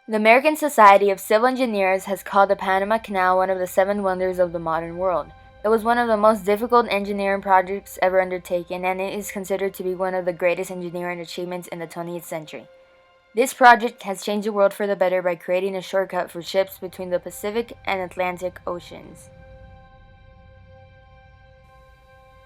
The American Society of Civil Engineers has called the Panama Canal one of the seven wonders of the modern world. It was one of the most difficult engineering projects ever undertaken, and it is considered to be one of the greatest engineering achievements in the 20th century. This project has changed the world for the better by creating a shortcut for ships between the Pacific and Atlantic Oceans.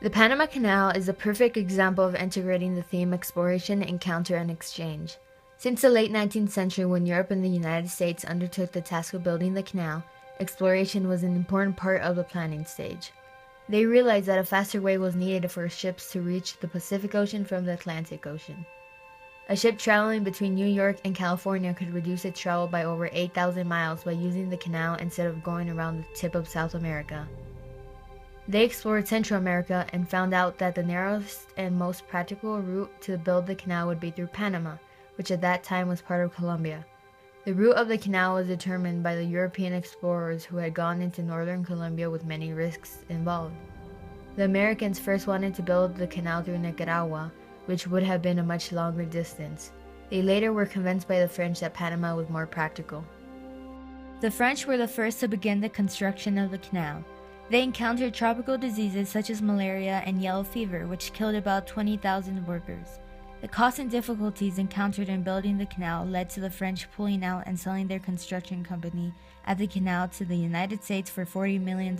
The Panama Canal is a perfect example of integrating the theme exploration, encounter, and exchange. Since the late 19th century, when Europe and the United States undertook the task of building the canal, exploration was an important part of the planning stage. They realized that a faster way was needed for ships to reach the Pacific Ocean from the Atlantic Ocean. A ship traveling between New York and California could reduce its travel by over 8,000 miles by using the canal instead of going around the tip of South America. They explored Central America and found out that the narrowest and most practical route to build the canal would be through Panama, which at that time was part of Colombia. The route of the canal was determined by the European explorers who had gone into northern Colombia with many risks involved. The Americans first wanted to build the canal through Nicaragua, which would have been a much longer distance. They later were convinced by the French that Panama was more practical. The French were the first to begin the construction of the canal. They encountered tropical diseases such as malaria and yellow fever, which killed about 20,000 workers. The costs and difficulties encountered in building the canal led to the French pulling out and selling their construction company at the canal to the United States for $40 million.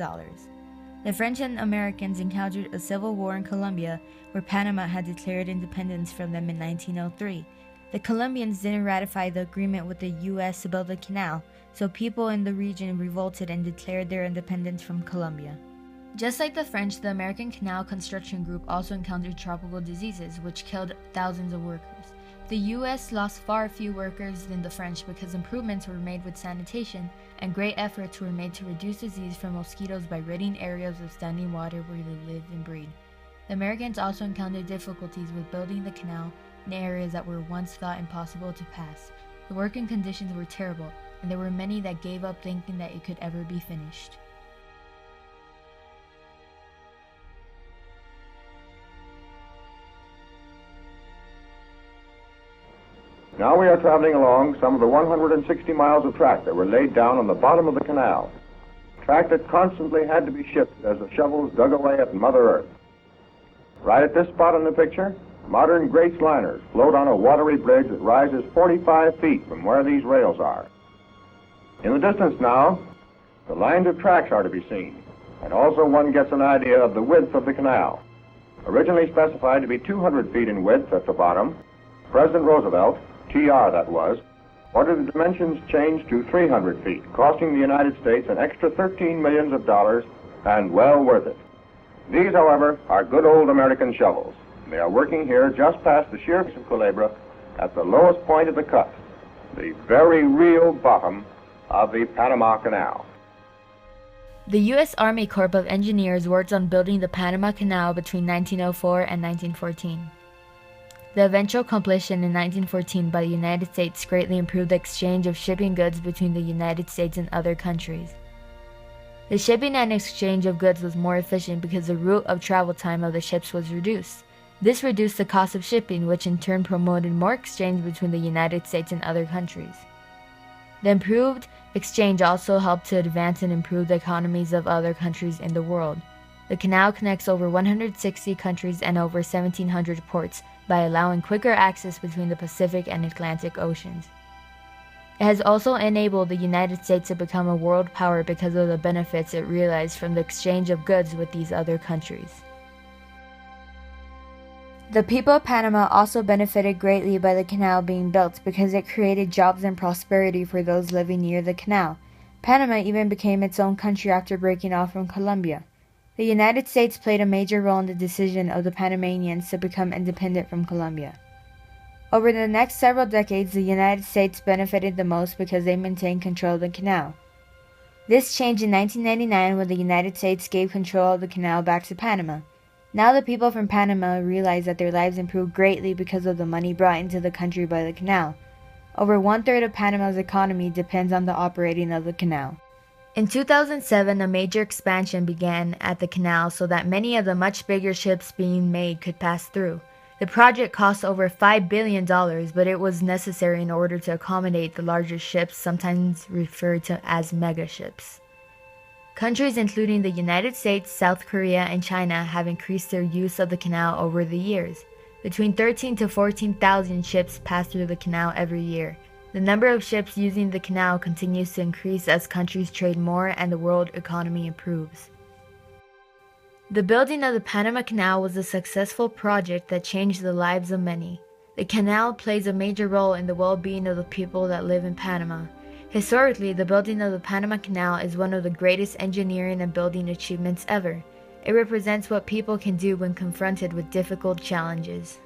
The French and Americans encountered a civil war in Colombia, where Panama had declared independence from them in 1903. The Colombians didn't ratify the agreement with the U.S. to build the canal, so people in the region revolted and declared their independence from Colombia. Just like the French, the American Canal Construction Group also encountered tropical diseases, which killed thousands of workers. The U.S. lost far fewer workers than the French because improvements were made with sanitation, and great efforts were made to reduce disease from mosquitoes by ridding areas of standing water where they live and breed. The Americans also encountered difficulties with building the canal in areas that were once thought impossible to pass. The working conditions were terrible, and there were many that gave up thinking that it could ever be finished. Now we are traveling along some of the 160 miles of track that were laid down on the bottom of the canal, track that constantly had to be shifted as the shovels dug away at Mother Earth. Right at this spot in the picture, modern Grace liners float on a watery bridge that rises 45 feet from where these rails are. In the distance now, the lines of tracks are to be seen, and also one gets an idea of the width of the canal. Originally specified to be 200 feet in width at the bottom, President Roosevelt, TR that was, ordered the dimensions changed to 300 feet, costing the United States an extra $13 million, and well worth it. These, however, are good old American shovels. They are working here just past the sheer face of Culebra at the lowest point of the cut, the very real bottom of the Panama Canal. The U.S. Army Corps of Engineers worked on building the Panama Canal between 1904 and 1914. The eventual completion in 1914 by the United States greatly improved the exchange of shipping goods between the United States and other countries. The shipping and exchange of goods was more efficient because the route of travel time of the ships was reduced. This reduced the cost of shipping, which in turn promoted more exchange between the United States and other countries. The improved exchange also helped to advance and improve the economies of other countries in the world. The canal connects over 160 countries and over 1,700 ports by allowing quicker access between the Pacific and Atlantic Oceans. It has also enabled the United States to become a world power because of the benefits it realized from the exchange of goods with these other countries. The people of Panama also benefited greatly by the canal being built because it created jobs and prosperity for those living near the canal. Panama even became its own country after breaking off from Colombia. The United States played a major role in the decision of the Panamanians to become independent from Colombia. Over the next several decades, the United States benefited the most because they maintained control of the canal. This changed in 1999 when the United States gave control of the canal back to Panama. Now the people from Panama realize that their lives improved greatly because of the money brought into the country by the canal. Over one-third of Panama's economy depends on the operating of the canal. In 2007, a major expansion began at the canal so that many of the much bigger ships being made could pass through. The project cost over $5 billion, but it was necessary in order to accommodate the larger ships, sometimes referred to as megaships. Countries including the United States, South Korea, and China have increased their use of the canal over the years. Between 13,000 to 14,000 ships pass through the canal every year. The number of ships using the canal continues to increase as countries trade more and the world economy improves. The building of the Panama Canal was a successful project that changed the lives of many. The canal plays a major role in the well-being of the people that live in Panama. Historically, the building of the Panama Canal is one of the greatest engineering and building achievements ever. It represents what people can do when confronted with difficult challenges.